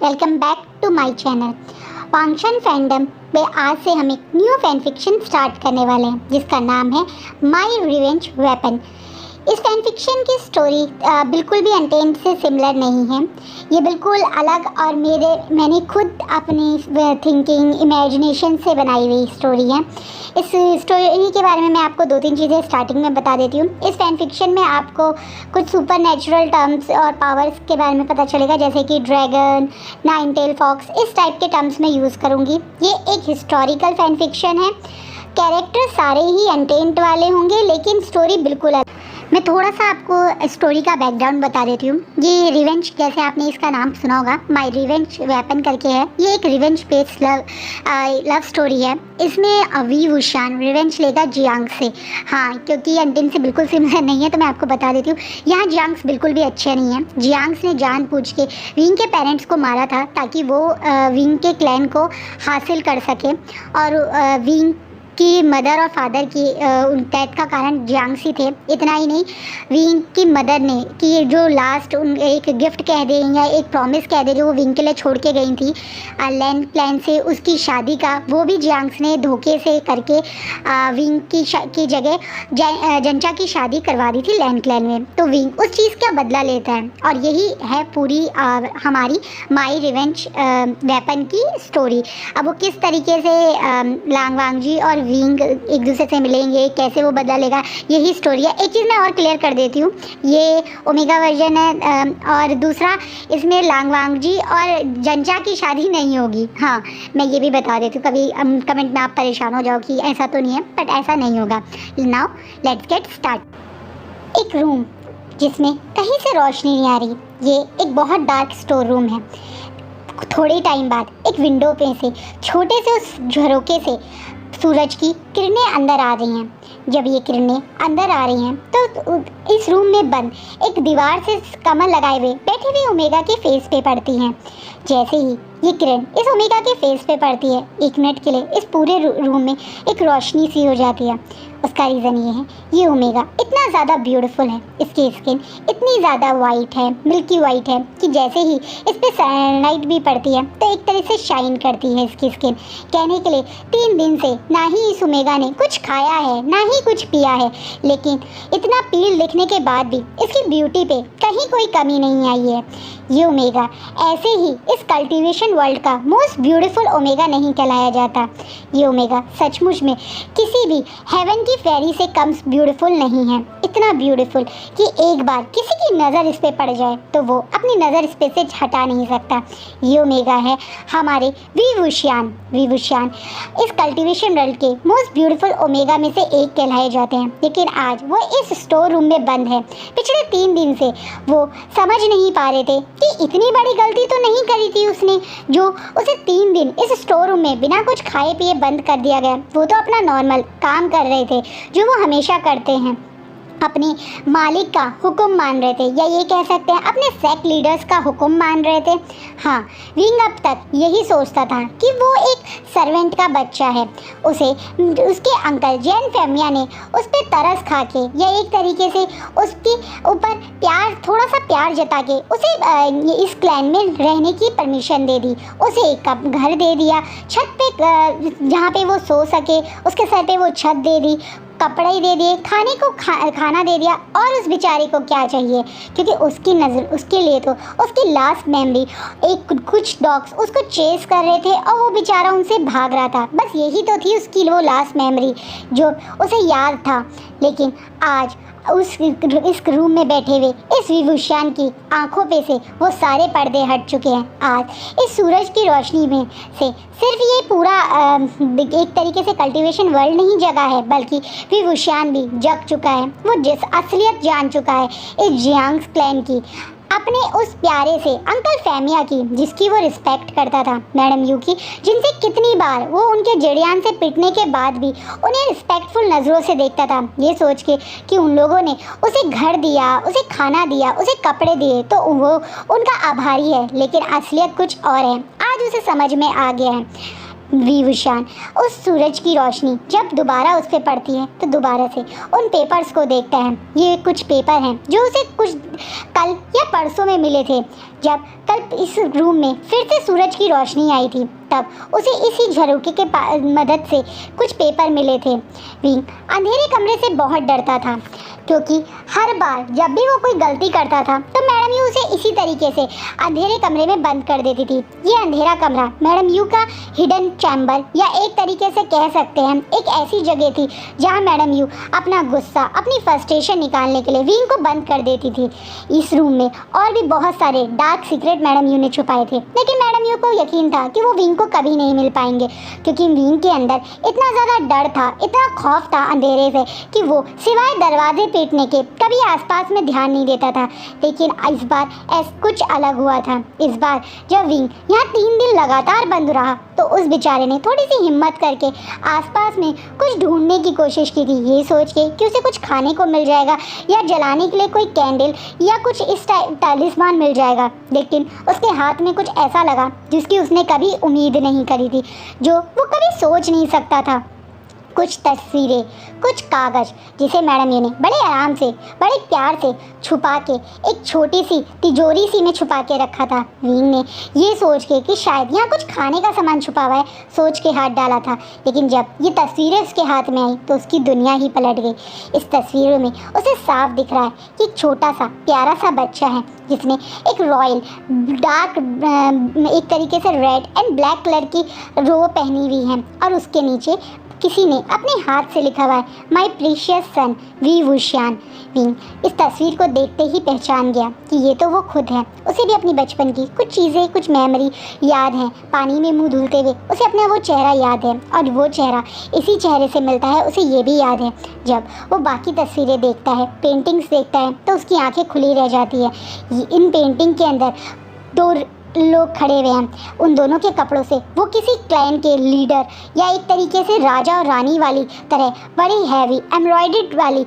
Welcome back to my channel Wangxian fandom में आज से हम एक न्यू फैन फिक्शन स्टार्ट करने वाले हैं जिसका नाम है माय रिवेंज वेपन। इस फैन फिक्शन की स्टोरी बिल्कुल भी अनटेम्ड से सिमिलर नहीं है। ये बिल्कुल अलग और मैंने खुद अपनी थिंकिंग इमेजिनेशन से बनाई हुई स्टोरी है। इस स्टोरी के बारे में मैं आपको 2-3 चीज़ें स्टार्टिंग में बता देती हूँ। इस फैन फिक्शन में आपको कुछ सुपर नेचुरल टर्म्स और पावर्स के बारे में पता चलेगा, जैसे कि ड्रैगन, 9 टेल फॉक्स, इस टाइप के टर्म्स में यूज़ करूँगी। ये एक हिस्टोरिकल फैन फिक्शन है। कैरेक्टर सारे ही अनटेम्ड वाले होंगे लेकिन स्टोरी बिल्कुल अलग। मैं थोड़ा सा आपको स्टोरी का बैकग्राउंड बता देती हूँ। ये रिवेंज, जैसे आपने इसका नाम सुना होगा, माय रिवेंज वेपन करके है। ये एक रिवेंज बेस्ड लव स्टोरी है। इसमें वी वुशान रिवेंज लेगा जियांग से। हाँ, क्योंकि अंतिम से बिल्कुल सिमिलर नहीं है तो मैं आपको बता देती हूँ। यहाँ जियांग्स बिल्कुल भी अच्छे नहीं हैं। जियांग्स ने जानबूझ के विंग के पेरेंट्स को मारा था ताकि वो विंग के क्लैन को हासिल कर सके, और विंग की मदर और फादर की डेथ का कारण जियांग्स ही थे। इतना ही नहीं, विंग की मदर ने कि जो लास्ट एक गिफ्ट कह दे या एक प्रॉमिस कह दे जो वो विंग के लिए छोड़ के गई थी लैंड क्लैन से, उसकी शादी का वो भी जियांग्स ने धोखे से करके विंग की जगह जंचा की शादी करवा दी थी लैंड क्लैन में। तो विंग उस चीज़ का बदला लेता है और यही है पूरी हमारी माय रिवेंज वेपन की स्टोरी। अब वो किस तरीके से लांग वांगजी और विंग एक दूसरे से मिलेंगे, कैसे वो बदला लेगा, यही स्टोरी है। एक चीज़ मैं और क्लियर कर देती हूँ, ये ओमेगा वर्जन है और दूसरा इसमें लांग वांगजी और जंचा की शादी नहीं होगी। हाँ, मैं ये भी बता देती हूँ, कभी कमेंट में आप परेशान हो जाओ कि ऐसा तो नहीं है, बट ऐसा नहीं होगा। Now let's get start. एक रूम जिसमें कहीं से रोशनी नहीं आ रही, ये एक बहुत डार्क स्टोर रूम है। थोड़े टाइम बाद एक विंडो पे से छोटे से उस झरोके से सूरज की किरणें अंदर आ रही हैं। जब ये किरणें अंदर आ रही हैं तो इस रूम में बंद एक दीवार से कमल लगाए हुए बैठे हुए ओमेगा के फेस पे पड़ती हैं। जैसे ही ये किरण इस ओमेगा के फेस पे पड़ती है, 1 मिनट के लिए इस पूरे रूम में एक रोशनी सी हो जाती है। उसका रीज़न ये है, ये ओमेगा इतना ज़्यादा ब्यूटीफुल है, इसकी स्किन इतनी ज़्यादा वाइट है, मिल्की वाइट है कि जैसे ही इस पर सनलाइट भी पड़ती है तो एक तरह से शाइन करती है इसकी स्किन। कहने के लिए 3 दिन से ना ही इस ओमेगा ने कुछ खाया है ना ही कुछ पिया है, लेकिन इतना पील दिखने के बाद भी इसकी ब्यूटी पे कहीं कोई कमी नहीं आई है। ये ओमेगा ऐसे ही इस कल्टीवेशन वर्ल्ड का मोस्ट ब्यूटीफुल ओमेगा नहीं कहलाया जाता। ये ओमेगा सचमुच में किसी भी हेवन की फेरी से कम ब्यूटीफुल नहीं है। इतना ब्यूटीफुल कि एक बार किसी की नज़र इस पे पड़ जाए तो वो अपनी नज़र इस पे से हटा नहीं सकता। ये ओमेगा है हमारे वी वुशियान। वी वुशियान इस कल्टीवेशन वर्ल्ड के मोस्ट ब्यूटीफुल ओमेगा में से एक कहलाए जाते हैं, लेकिन आज वो इस स्टोर रूम में बंद है। पिछले 3 दिन से वो समझ नहीं पा रहे थे कि इतनी बड़ी गलती तो नहीं करी थी उसने, जो उसे 3 दिन इस स्टोर रूम में बिना कुछ खाए पिए बंद कर दिया गया। वो तो अपना नॉर्मल काम कर रहे थे जो वो हमेशा करते हैं, अपने मालिक का हुक्म मान रहे थे, या ये कह सकते हैं अपने सेक्ट लीडर्स का हुक्म मान रहे थे। हाँ, विंग अब तक यही सोचता था कि वो एक सर्वेंट का बच्चा है। उसे उसके अंकल जैन फेमिया ने उस पर तरस खा के या एक तरीके से उसके ऊपर प्यार, थोड़ा सा प्यार जता के उसे इस क्लैन में रहने की परमिशन दे दी। उसे एक घर दे दिया, छत पे जहाँ पे वो सो सके, उसके सर पे वो छत दे दी, कपड़े दे दिए, खाने को खाना दे दिया। और उस बेचारे को क्या चाहिए, क्योंकि उसकी नज़र, उसके लिए तो उसकी लास्ट मेमोरी एक कुछ डॉग्स उसको चेस कर रहे थे और वो बेचारा उनसे भाग रहा था। बस यही तो थी उसकी वो लास्ट मेमोरी जो उसे याद था। लेकिन आज इस रूम में बैठे हुए इस विभूषण की आंखों पे से वो सारे पर्दे हट चुके हैं। आज इस सूरज की रोशनी में से सिर्फ ये पूरा एक तरीके से कल्टीवेशन वर्ल्ड नहीं जगा है, बल्कि विभूषण भी जग चुका है। वो जिस असलियत जान चुका है इस जियांग्स क्लैन की, अपने उस प्यारे से अंकल फेमिया की, जिसकी वो रिस्पेक्ट करता था, मैडम यू की, जिनसे कितनी बार वो उनके जड़ियान से पिटने के बाद भी उन्हें रिस्पेक्टफुल नज़रों से देखता था, ये सोच के कि उन लोगों ने उसे घर दिया, उसे खाना दिया, उसे कपड़े दिए तो वो उनका आभारी है। लेकिन असलियत कुछ और है। आज उसे समझ में आ गया है विभूषण उस सूरज की रोशनी जब दोबारा उस पर पड़ती है तो दोबारा से उन पेपर्स को देखता है। ये कुछ पेपर हैं जो उसे कुछ कल या परसों में मिले थे। जब कल इस रूम में फिर से सूरज की रोशनी आई थी तब उसे इसी झरोखे के मदद से कुछ पेपर मिले थे। विंग अंधेरे कमरे से बहुत डरता था क्योंकि हर बार जब भी वो कोई गलती करता था तो मैडम यू उसे इसी तरीके से अंधेरे कमरे में बंद कर देती थी। ये अंधेरा कमरा मैडम यू का हिडन चैम्बर या एक तरीके से कह सकते हैं एक ऐसी जगह थी जहां मैडम यू अपना गुस्सा, अपनी फ्रस्ट्रेशन निकालने के लिए विंग को बंद कर देती थी। इस रूम में और भी बहुत सारे डार्क सीक्रेट मैडम यू ने छुपाए थे, लेकिन मैडम यू को यकीन था कि वो विंग को कभी नहीं मिल पाएंगे क्योंकि विंग के अंदर इतना ज़्यादा डर था, इतना खौफ था अंधेरे से कि वो सिवाय दरवाजे पीटने के कभी आसपास में ध्यान नहीं देता था। लेकिन इस बार कुछ अलग हुआ था। इस बार जब विंग यहाँ 3 दिन लगातार बंद रहा तो उस बेचारे ने थोड़ी सी हिम्मत करके आसपास में कुछ ढूंढने की कोशिश की थी, ये सोच के कि उसे कुछ खाने को मिल जाएगा या जलाने के लिए कोई कैंडल या कुछ इस टालिस्मान मिल जाएगा। लेकिन उसके हाथ में कुछ ऐसा लगा जिसकी उसने कभी उम्मीद नहीं करी थी, जो वो कभी सोच नहीं सकता था। कुछ तस्वीरें, कुछ कागज़ जिसे मैडम यू ने बड़े आराम से, बड़े प्यार से छुपा के एक छोटी सी तिजोरी सी में छुपा के रखा था। विंग ने ये सोच के कि शायद यहाँ कुछ खाने का सामान छुपा हुआ है सोच के हाथ डाला था, लेकिन जब ये तस्वीरें उसके हाथ में आई तो उसकी दुनिया ही पलट गई। इस तस्वीरों में उसे साफ दिख रहा है कि एक छोटा सा प्यारा सा बच्चा है जिसने एक रॉयल डार्क एक तरीके से रेड एंड ब्लैक कलर की रो पहनी हुई है और उसके नीचे किसी ने अपने हाथ से लिखा हुआ है माई प्रीशियस सन विभूषण। विंग इस तस्वीर को देखते ही पहचान गया कि ये तो वो खुद है। उसे भी अपनी बचपन की कुछ चीज़ें, कुछ मेमोरी याद हैं। पानी में मुंह धुलते हुए उसे अपना वो चेहरा याद है और वो चेहरा इसी चेहरे से मिलता है, उसे ये भी याद है। जब वो बाकी तस्वीरें देखता है, पेंटिंग्स देखता है तो उसकी आंखें खुली रह जाती है। इन पेंटिंग के अंदर 2 लोग खड़े हुए हैं। उन दोनों के कपड़ों से वो किसी क्लैन के लीडर या एक तरीके से राजा और रानी वाली तरह बड़ी हैवी एम्ब्रॉयडर्ड वाली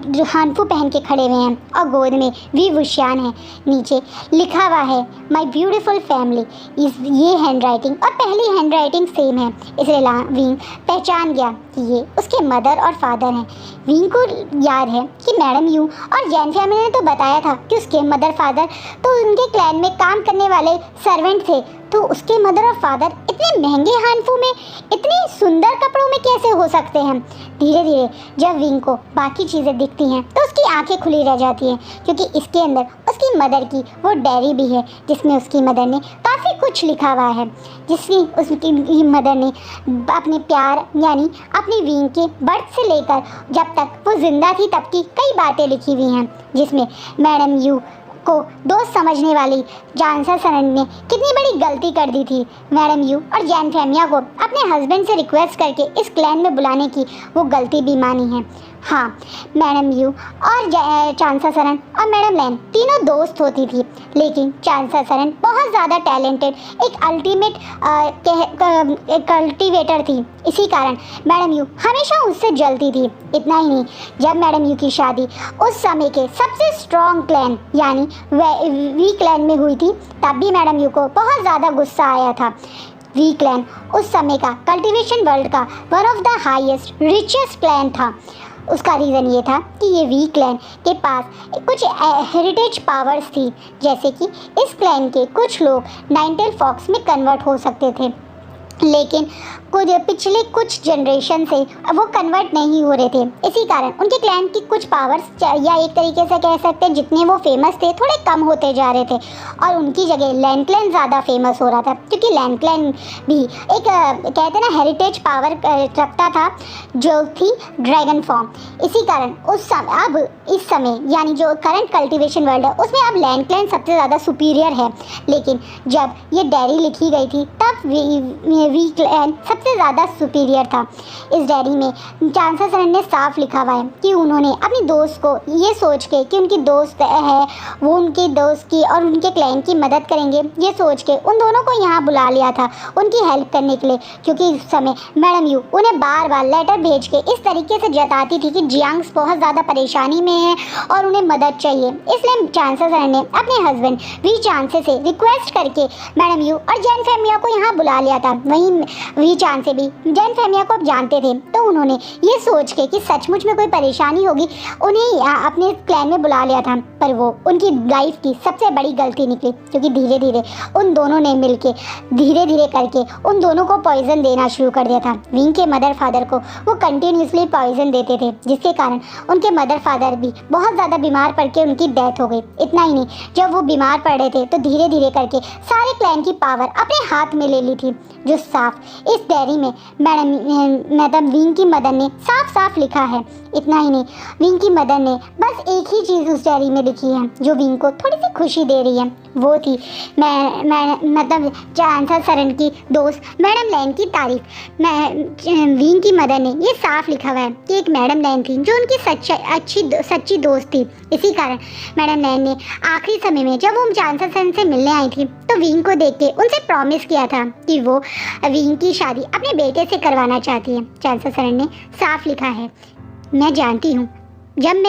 जो हानफू पहन के खड़े हुए हैं और गोद में विभूषण है। नीचे लिखा हुआ है माई ब्यूटीफुल फैमिली। ये हैंड राइटिंग और पहली हैंड राइटिंग सेम है, इसलिए विंग पहचान गया कि ये उसके मदर और फादर हैं। विंग को याद है कि मैडम यू और जैन फैमिली ने तो बताया था कि उसके मदर फादर तो उनके क्लैन में काम करने वाले सर्वेंट थे, तो उसके मदर और फादर इतने महंगे हानफू में इतने सुंदर कपड़ों में कैसे हो सकते हैं। धीरे धीरे जब विंग को बाकी चीज़ें दिखती हैं तो उसकी आंखें खुली रह जाती हैं क्योंकि इसके अंदर उसकी मदर की वो डायरी भी है जिसमें उसकी मदर ने काफ़ी कुछ लिखा हुआ है, जिसमें उसकी मदर ने अपने प्यार यानी अपनी विंग के बर्थ से लेकर जब तक वो जिंदा थी तब की कई बातें लिखी हुई हैं, जिसमें मैडम यू को दोस्त समझने वाली जानसा सरन ने कितनी बड़ी गलती कर दी थी। मैडम यू और जैन फैमिया को अपने हस्बैंड से रिक्वेस्ट करके इस क्लैन में बुलाने की वो गलती भी मानी है। हाँ, मैडम यू और चांसा सरन और मैडम लैन तीनों दोस्त होती थी, लेकिन चांसा सरन बहुत ज़्यादा टैलेंटेड एक अल्टीमेट कल्टिवेटर थी। इसी कारण मैडम यू हमेशा उससे जलती थी। इतना ही नहीं, जब मैडम यू की शादी उस समय के सबसे स्ट्रॉन्ग क्लैन यानी वी क्लैन में हुई थी तब भी मैडम यू को बहुत ज़्यादा गुस्सा आया था। वी क्लैन उस समय का कल्टीवेशन वर्ल्ड का one of the highest richest clan था। उसका रीज़न ये था कि ये वी क्लैन के पास कुछ हेरिटेज पावर्स थी, जैसे कि इस क्लैन के कुछ लोग नाइनटेल फॉक्स में कन्वर्ट हो सकते थे, लेकिन पिछले कुछ जनरेशन से वो कन्वर्ट नहीं हो रहे थे। इसी कारण उनके क्लैन की कुछ पावर्स या एक तरीके से कह सकते हैं जितने वो फेमस थे थोड़े कम होते जा रहे थे और उनकी जगह लैंड क्लैन ज़्यादा फेमस हो रहा था, क्योंकि लैंड क्लैन भी एक कहते हैं ना हेरिटेज पावर रखता था जो थी ड्रैगन फॉर्म। इसी कारण अब इस समय यानी जो करंट कल्टिवेशन वर्ल्ड है उसमें अब लैंड क्लैन सबसे ज़्यादा सुपीरियर है। लेकिन जब ये डायरी लिखी गई थी तब वी क्लैन सबसे ज़्यादा सुपीरियर था। इस डायरी में चांसा सरन ने साफ लिखा हुआ है कि उन्होंने अपनी दोस्त को ये सोच के कि उनकी दोस्त है वो उनके दोस्त की और उनके क्लैन की मदद करेंगे, ये सोच के उन दोनों को यहाँ बुला लिया था उनकी हेल्प करने के लिए, क्योंकि इस समय मैडम यू उन्हें बार बार लेटर भेज के इस तरीके से जताती थी कि जियांग्स बहुत ज़्यादा परेशानी में है और उन्हें मदद चाहिए। इसलिए चांसा सरन ने अपने हस्बैंड वी चांसे से रिक्वेस्ट करके मैडम यू और जैन फैमिया को यहाँ बुला लिया था, वही चांद से भी जैन फेमिया को अब जानते थे, तो उन्होंने ये सोच के कि सचमुच में कोई परेशानी होगी उन्हें अपने क्लैन में बुला लिया था। पर वो उनकी लाइफ की सबसे बड़ी गलती निकली, क्योंकि धीरे धीरे उन दोनों ने मिलके धीरे धीरे करके उन दोनों को पॉइजन देना शुरू कर दिया था। विंग के मदर फादर को वो कंटिन्यूसली पॉइजन देते थे, जिसके कारण उनके मदर फादर भी बहुत ज़्यादा बीमार पड़ के उनकी डेथ हो गई। इतना ही नहीं, जब वो बीमार पड़ रहे थे तो धीरे धीरे करके सारे क्लैन की पावर अपने हाथ में ले ली थी, जो साफ इस डायरी में मैडम विंग की मदर ने साफ साफ लिखा है। इतना ही नहीं, विंग की मदर ने बस एक ही चीज़ उस डायरी में लिखी है जो विंग को थोड़ी सी खुशी दे रही है। वो थी मतलब चांसलर सरन की दोस्त मैडम लैन की तारीफ। विंग की मदर ने ये साफ लिखा हुआ है कि एक मैडम लैन थी जो उनकी सच्ची दोस्त थी। इसी कारण मैडम लैन ने आखिरी समय में जब वो चांसलर सरन से मिलने आई थी तो विंग को देख के उनसे प्रॉमिस किया था कि वो विंग की शादी अपने बेटे से करवाना चाहती है। चांसलर सरन ने साफ लिखा है, मैं जानती हूँ जब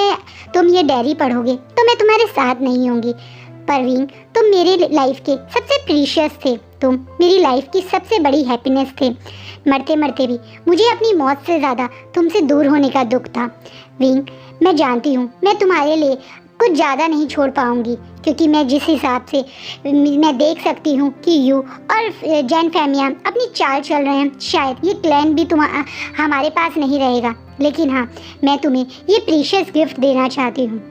तुम ये डायरी पढ़ोगे तो मैं तुम्हारे साथ नहीं होंगी, पर विंग तुम मेरे लाइफ के सबसे प्रीशियस थे, तुम मेरी लाइफ की सबसे बड़ी हैप्पीनेस थे। मरते मरते भी मुझे अपनी मौत से ज़्यादा तुमसे दूर होने का दुख था। विंग मैं जानती हूँ मैं तुम्हारे लिए कुछ ज़्यादा नहीं छोड़ पाऊँगी, क्योंकि मैं जिस हिसाब से मैं देख सकती हूँ कि यू और जैन फेमिया अपनी चाल चल रहे हैं, शायद ये क्लैन भी हमारे पास नहीं रहेगा। लेकिन हाँ, मैं तुम्हें ये प्रीशियस गिफ्ट देना चाहती हूँ।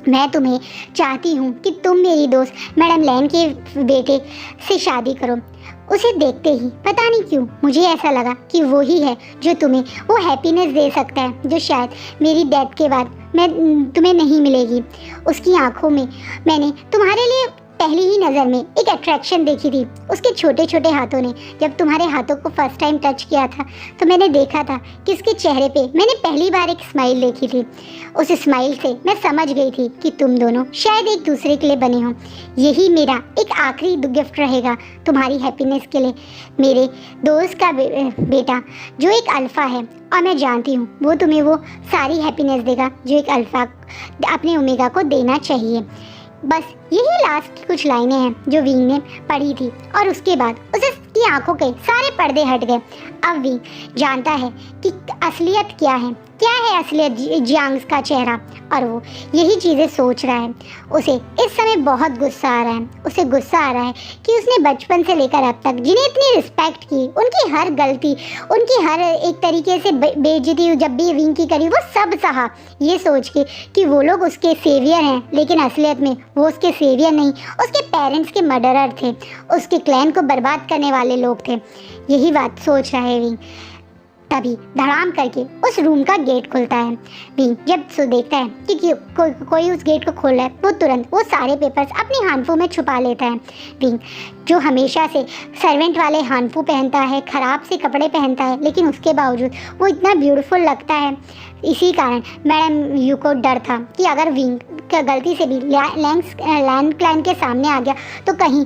मैं तुम्हें चाहती हूँ कि तुम मेरी दोस्त मैडम लैन के बेटे से शादी करो। उसे देखते ही पता नहीं क्यों मुझे ऐसा लगा कि वो ही है जो तुम्हें वो हैप्पीनेस दे सकता है जो शायद मेरी डेथ के बाद तुम्हें नहीं मिलेगी। उसकी आंखों में मैंने तुम्हारे लिए पहली ही नज़र में एक अट्रैक्शन देखी थी। उसके छोटे छोटे हाथों ने जब तुम्हारे हाथों को फर्स्ट टाइम टच किया था तो मैंने देखा था कि उसके चेहरे पे मैंने पहली बार एक स्माइल देखी थी। उस स्माइल से मैं समझ गई थी कि तुम दोनों शायद एक दूसरे के लिए बने हो। यही मेरा एक आखिरी गिफ्ट रहेगा तुम्हारी हैप्पीनेस के लिए। मेरे दोस्त का बेटा जो एक अल्फ़ा है, और मैं जानती हूँ वो तुम्हें वो सारी हैप्पीनेस देगा जो एक अल्फ़ा अपने ओमेगा को देना चाहिए। बस यही लास्ट की कुछ लाइनें हैं जो विंग ने पढ़ी थी, और उसके बाद उसकी आंखों के सारे पर्दे हट गए। अब विंग जानता है कि असलियत क्या है असलियत जियांग का चेहरा, और वो यही चीज़ें सोच रहा है। उसे इस समय बहुत गुस्सा आ रहा है। उसे गुस्सा आ रहा है कि उसने बचपन से लेकर अब तक जिन्हें इतनी रिस्पेक्ट की, उनकी हर गलती, उनकी हर एक तरीके से बेइज्जती जब भी विंग की करी, वो सब सहा, ये सोच के कि वो लोग उसके सेवियर हैं, लेकिन असलियत में वो उसके सेवियर नहीं, उसके पेरेंट्स के मर्डरर थे, उसके क्लैन को बर्बाद करने वाले लोग थे। यही बात सोच रहा है विंग। तभी धड़ाम करके उस रूम का गेट खुलता है। विंग जब देखता है कि कोई उस गेट को खोल रहा है, वो तुरंत वो सारे पेपर्स अपनी हानफू में छुपा लेता है। विंग जो हमेशा से सर्वेंट वाले हानफू पहनता है, ख़राब से कपड़े पहनता है, लेकिन उसके बावजूद वो इतना ब्यूटीफुल लगता है। इसी कारण मैडम यू को डर था कि अगर विंग का गलती से भी लैंड क्लैन के सामने आ गया तो कहीं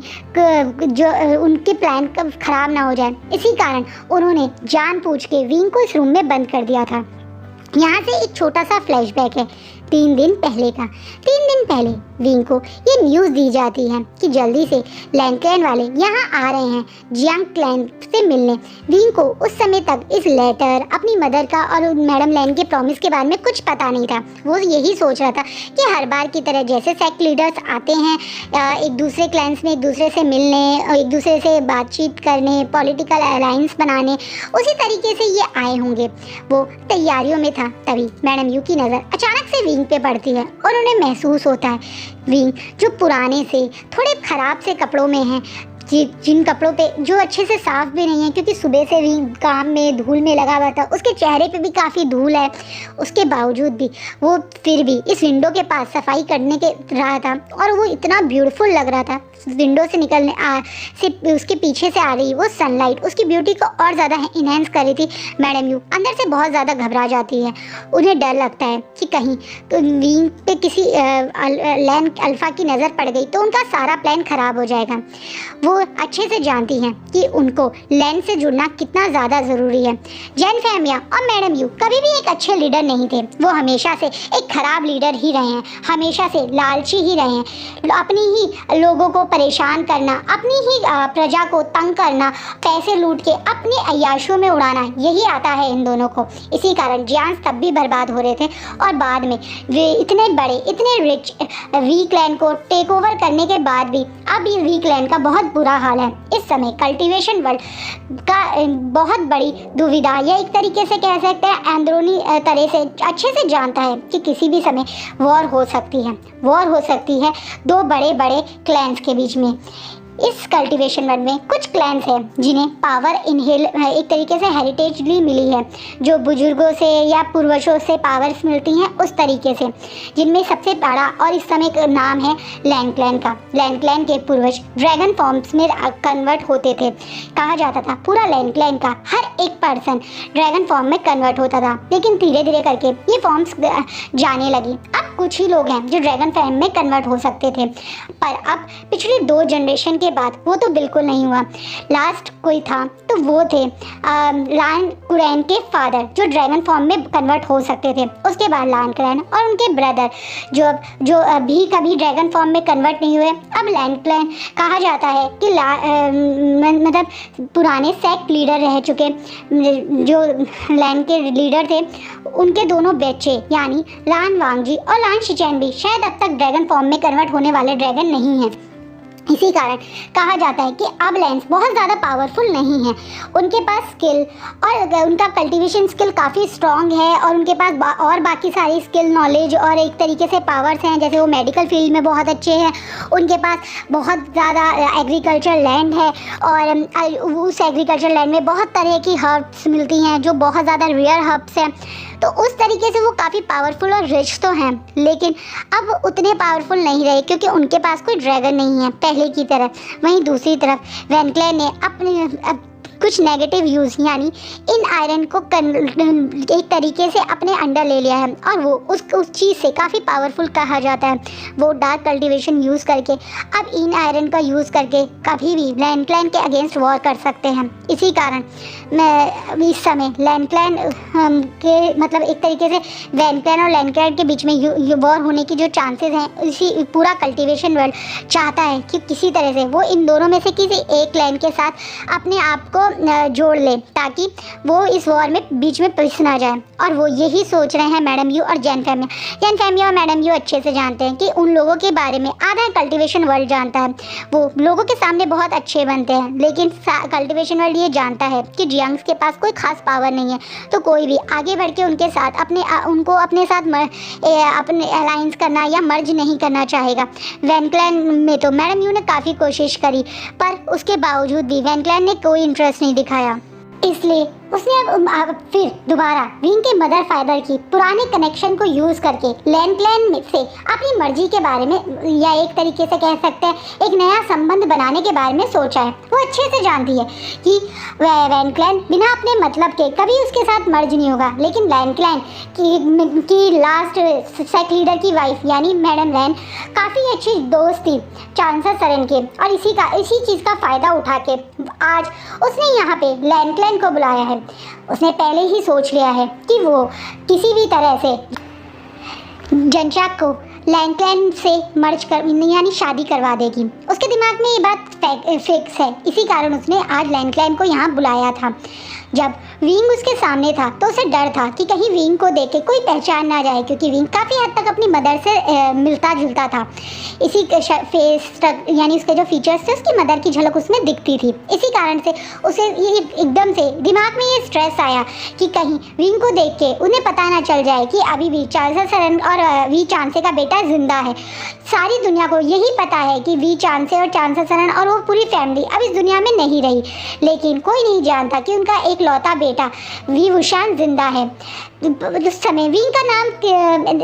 जो उनके प्लान ख़राब ना हो जाए। इसी कारण उन्होंने जानबूझ के विंग को इस रूम में बंद कर दिया था। यहाँ से एक छोटा सा फ्लैशबैक है 3 दिन पहले का। 3 दिन पहले विंग को ये न्यूज़ दी जाती है कि जल्दी से लैंड क्लैन वाले यहाँ आ रहे हैं जियांग क्लैन से मिलने। विंग को उस समय तक इस लेटर, अपनी मदर का और मैडम लैन के प्रॉमिस के बारे में कुछ पता नहीं था। वो यही सोच रहा था कि हर बार की तरह जैसे सेक्ट लीडर्स आते हैं एक दूसरे क्लैन्स में एक दूसरे से मिलने और एक दूसरे से बातचीत करने, पॉलिटिकल अलायंस बनाने, उसी तरीके से ये आए होंगे। वो तैयारियों में था। तभी मैडम यू की नज़र अचानक से विंग पे पड़ती है और उन्हें महसूस होता है विंग जो पुराने से थोड़े ख़राब से कपड़ों में हैं, जिन कपड़ों पे जो अच्छे से साफ़ भी नहीं है, क्योंकि सुबह से भी काम में धूल में लगा हुआ था। उसके चेहरे पे भी काफ़ी धूल है। उसके बावजूद भी वो फिर भी इस विंडो के पास सफाई करने के रहा था और वो इतना ब्यूटीफुल लग रहा था। विंडो से निकलने से उसके पीछे से आ रही वो सनलाइट उसकी ब्यूटी को और ज़्यादा इन्हेंस कर रही थी। मैडम यू अंदर से बहुत ज़्यादा घबरा जाती है। उन्हें डर लगता है कि कहीं तो विंग पे किसी लैंड अल्फ़ा की नज़र पड़ गई तो उनका सारा प्लान ख़राब हो जाएगा। वो वो अच्छे से जानती हैं कि उनको लैन से जुड़ना कितना ज़्यादा ज़रूरी है। जैन फैमिया और मैडम यू कभी भी एक अच्छे लीडर नहीं थे। वो हमेशा से एक खराब लीडर ही रहे हैं, हमेशा से लालची ही रहे हैं। अपनी ही लोगों को परेशान करना, अपनी ही प्रजा को तंग करना, पैसे लूट के अपनी अय्याशों में उड़ाना, यही आता है इन दोनों को। इसी कारण जियांस तब भी बर्बाद हो रहे थे और बाद में वे इतने बड़े, इतने रिच वीक लैंड को टेक ओवर करने के बाद भी अब ये वीक लैंड का बहुत बुरा हाल है। इस समय कल्टीवेशन वर्ल्ड का बहुत बड़ी दुविधा, या एक तरीके से कह सकते हैं अंदरूनी तरह से अच्छे से जानता है कि किसी भी समय वॉर हो सकती है। वॉर हो सकती है दो बड़े बड़े क्लैंस के बीच में। इस कल्टीवेशन वर्ल्ड में कुछ क्लैंस हैं जिन्हें पावर इनहेल एक तरीके से हेरिटेजली मिली है, जो बुजुर्गों से या पूर्वजों से पावर्स मिलती हैं उस तरीके से, जिनमें सबसे बड़ा और इस समय का नाम है लैंड क्लैन का। लैंड क्लैन के पूर्वज ड्रैगन फॉर्म्स में कन्वर्ट होते थे। कहा जाता था पूरा लैंड क्लैन का हर एक पर्सन ड्रैगन फॉर्म में कन्वर्ट होता था, लेकिन धीरे धीरे करके ये फॉर्म्स जाने लगी। अब कुछ ही लोग हैं जो ड्रैगन फॉर्म में कन्वर्ट हो सकते थे, पर अब पिछले 2 जनरेशन के बाद वो तो बिल्कुल नहीं हुआ। लास्ट कोई था तो वो थे लान कुरैन के फादर, जो ड्रैगन फॉर्म में कन्वर्ट हो सकते थे। उसके बाद लान कुरैन और उनके ब्रदर जो अभी कभी ड्रैगन फॉर्म में कन्वर्ट नहीं हुए। अब लैंड क्लैन कहा जाता है कि मतलब पुराने सेक्ट लीडर रह चुके, जो लैंड के लीडर थे, उनके दोनों बच्चे यानी लान वांगजी और लान शिचैन भी शायद अब तक ड्रैगन फॉर्म में कन्वर्ट होने वाले ड्रैगन नहीं हैं। इसी कारण कहा जाता है कि अब लैंस बहुत ज़्यादा पावरफुल नहीं है। उनके पास स्किल और उनका कल्टीवेशन स्किल काफ़ी स्ट्रॉन्ग है, और उनके पास और बाकी सारी स्किल, नॉलेज और एक तरीके से पावर्स हैं। जैसे वो मेडिकल फील्ड में बहुत अच्छे हैं, उनके पास बहुत ज़्यादा एग्रीकल्चर लैंड है, और उस एग्रीकल्चर लैंड में बहुत तरह की हर्ब्स मिलती हैं जो बहुत ज़्यादा रेयर हर्ब्स हैं। तो उस तरीके से वो काफ़ी पावरफुल और रिच तो हैं, लेकिन अब उतने पावरफुल नहीं रहे क्योंकि उनके पास कोई ड्रैगन नहीं है पहले की तरह। वहीं दूसरी तरफ वैन क्लैन ने अपने कुछ नेगेटिव यूज़ यानी इन आयरन को एक तरीके से अपने अंडर ले लिया है, और वो उस चीज़ से काफ़ी पावरफुल कहा जाता है। वो डार्क कल्टीवेशन यूज़ करके अब इन आयरन का यूज़ करके कभी भी लैंड क्लैन के अगेंस्ट वॉर कर सकते हैं। इसी कारण मैं इस समय लैंड क्लैन के मतलब एक तरीके से वैन क्लैन और लैंड क्लैन के बीच में वॉर होने की जो चांसेस हैं, इसी पूरा कल्टीवेशन वर्ल्ड चाहता है कि किसी तरह से वो इन दोनों में से किसी एक क्लैन के साथ अपने आप को जोड़ ले, ताकि वो इस वॉर में बीच में पिस ना जाए। और वो यही सोच रहे हैं मैडम यू और जैन फैमिया। जैन फैमिया और मैडम यू अच्छे से जानते हैं कि उन लोगों के बारे में आधा कल्टीवेशन वर्ल्ड जानता है। वो लोगों के सामने बहुत अच्छे बनते हैं, लेकिन कल्टीवेशन वर्ल्ड ये जानता है कि जियांग्स के पास कोई खास पावर नहीं है, तो कोई भी आगे बढ़ के उनके साथ उनको अपने साथ अपने अलायंस करना या मर्ज नहीं करना चाहेगा। वैन क्लैन में तो मैडम यू ने काफ़ी कोशिश करी, पर उसके बावजूद भी वैन क्लैन ने कोई इंटरेस्ट नहीं दिखाया। इसलिए उसने अब फिर दोबारा विंग के मदर फादर की पुराने कनेक्शन को यूज़ करके लैंड क्लैन से अपनी मर्जी के बारे में, या एक तरीके से कह सकते हैं एक नया संबंध बनाने के बारे में सोचा है। वो अच्छे से जानती है कि वैन क्लैन बिना अपने मतलब के कभी उसके साथ मर्ज नहीं होगा, लेकिन लैंड क्लैन की लास्ट सेक्ट लीडर की वाइफ यानी मैडम लैन काफ़ी अच्छी दोस्त थी चांसलर सरन के, और इसी चीज़ का फ़ायदा उठा के आज उसने यहाँ पे लैंड क्लैन को बुलाया है। उसने पहले ही सोच लिया है कि वो किसी भी तरह से जनचाक को लैंड क्लैन से मर्ज कर यानी शादी करवा देगी। उसके दिमाग में ये बात फिक्स है, इसी कारण उसने आज लैंड क्लैन को यहाँ बुलाया था। जब विंग उसके सामने था तो उसे डर था कि कहीं विंग को देख के कोई पहचान ना जाए, क्योंकि विंग काफ़ी हद तक अपनी मदर से मिलता जुलता था। इसी फेस यानी उसके जो फीचर्स थे उसकी मदर की झलक उसमें दिखती थी। इसी कारण से उसे ये एकदम से दिमाग में ये स्ट्रेस आया कि कहीं विंग को देख के उन्हें पता ना चल जाए कि अभी भी चांसलर सरन और वी चांसे का बेटा जिंदा है। सारी दुनिया को यही पता है कि वी चांसे और चांसलर सरन और वो पूरी फैमिली अब इस दुनिया में नहीं रही, लेकिन कोई नहीं जानता कि उनका एक लौता बेटा वी वुशान जिंदा है। उस समय विंग का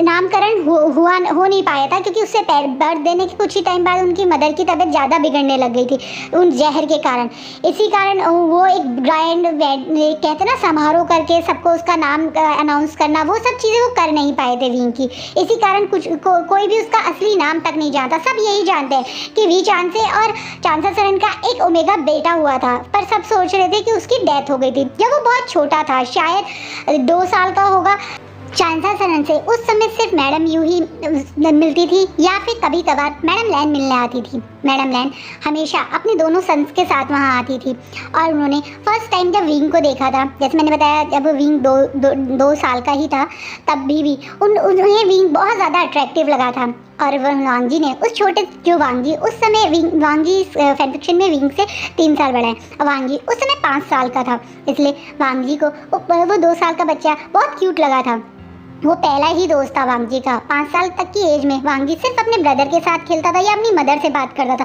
नामकरण हो नहीं पाया था, क्योंकि उससे बर्थ देने के कुछ ही टाइम बाद उनकी मदर की तबीयत ज़्यादा बिगड़ने लग गई थी उन जहर के कारण। इसी कारण वो एक ग्रैंड कहते ना समारोह करके सबको उसका नाम अनाउंस करना, वो सब चीज़ें वो कर नहीं पाए थे विंग की। इसी कारण कोई भी उसका असली नाम तक नहीं जानता। सब यही जानते हैं कि वी चांसे और चांसासरन का एक ओमेगा बेटा हुआ था, पर सब सोच रहे थे कि उसकी डेथ हो गई थी जब वो बहुत छोटा था, शायद 2 साल का होगा। चांसासरन से उस समय सिर्फ मैडम यू ही मिलती थी, या फिर कभी कभार मैडम लैन मिलने आती थी। मैडम लैन हमेशा अपने दोनों सन्स के साथ वहाँ आती थी, और उन्होंने फर्स्ट टाइम जब विंग को देखा था, जैसे मैंने बताया जब विंग दो साल का ही था, तब भी उन्हें विंग बहुत ज़्यादा अट्रैक्टिव लगा था। और वांगजी ने उस छोटे जो वांगजी उस समय वांगजी फैन फिक्शन में विंग से 3 साल बड़ा है, और वांगजी उस समय 5 साल का था, इसलिए वांगजी को वो 2 साल का बच्चा बहुत क्यूट लगा था। वो पहला ही दोस्त था वांगजी का। 5 साल तक की एज में वांगजी सिर्फ अपने ब्रदर के साथ खेलता था या अपनी मदर से बात करता था।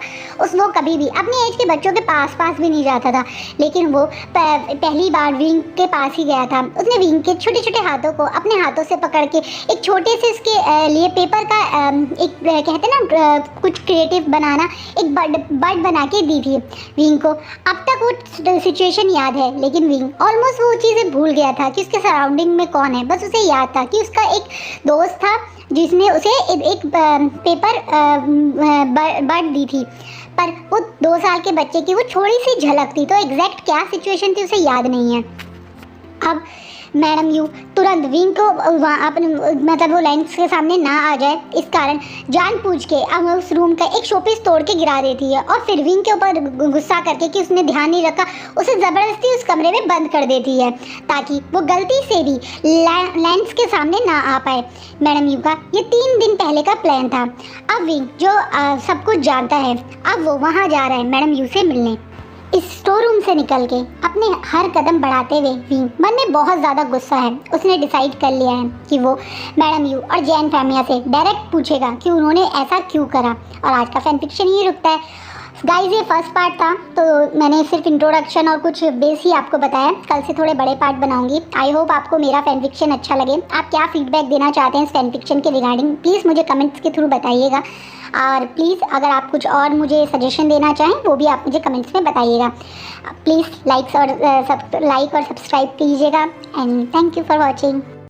वो कभी भी अपनी एज के बच्चों के पास भी नहीं जाता था, लेकिन वो पहली बार विंग के पास ही गया था। उसने विंग के छोटे छोटे हाथों को अपने हाथों से पकड़ के एक छोटे से इसके लिए पेपर का एक कहते ना कुछ क्रिएटिव बनाना, एक बर्ड बना के दी थी विंग को। अब तक वो सिचुएशन याद है, लेकिन विंग ऑलमोस्ट वो चीज़ें भूल गया था कि उसके सराउंडिंग में कौन है। बस उसे याद था कि उसका एक दोस्त था जिसने उसे एक पेपर बर्ड दी थी, पर वो 2 साल के बच्चे की वो थोड़ी सी झलक थी, तो एग्जैक्ट क्या सिचुएशन थी उसे याद नहीं है। अब मैडम यू तुरंत विंग को अपने मतलब वो लेंस के सामने ना आ जाए, इस कारण जानबूझ के अब उस रूम का एक शोपीस तोड़ के गिरा देती है, और फिर विंग के ऊपर गुस्सा करके कि उसने ध्यान नहीं रखा, उसे ज़बरदस्ती उस कमरे में बंद कर देती है ताकि वो गलती से भी लेंस के सामने ना आ पाए। मैडम यू का ये 3 दिन पहले का प्लान था। अब विंग जो सब कुछ जानता है, अब वो वहाँ जा रहा है मैडम यू से मिलने। इस स्टोर रूम से निकल के अपने हर कदम बढ़ाते हुए विंग मन में बहुत ज़्यादा गुस्सा है। उसने डिसाइड कर लिया है कि वो मैडम यू और जैन फैमिया से डायरेक्ट पूछेगा कि उन्होंने ऐसा क्यों करा। और आज का फैन फिक्शन यही रुकता है गाइस। ये फर्स्ट पार्ट था, तो मैंने सिर्फ इंट्रोडक्शन और कुछ बेस ही आपको बताया। कल से थोड़े बड़े पार्ट बनाऊंगी। आई होप आपको मेरा फैन फिक्शन अच्छा लगे। आप क्या फीडबैक देना चाहते हैं इस फैन फिक्शन के रिगार्डिंग, प्लीज़ मुझे कमेंट्स के थ्रू बताइएगा। और प्लीज़ अगर आप कुछ और मुझे सजेशन देना चाहें वो भी आप मुझे कमेंट्स में बताइएगा। प्लीज़ लाइक और सब्सक्राइब कीजिएगा। And thank you for watching.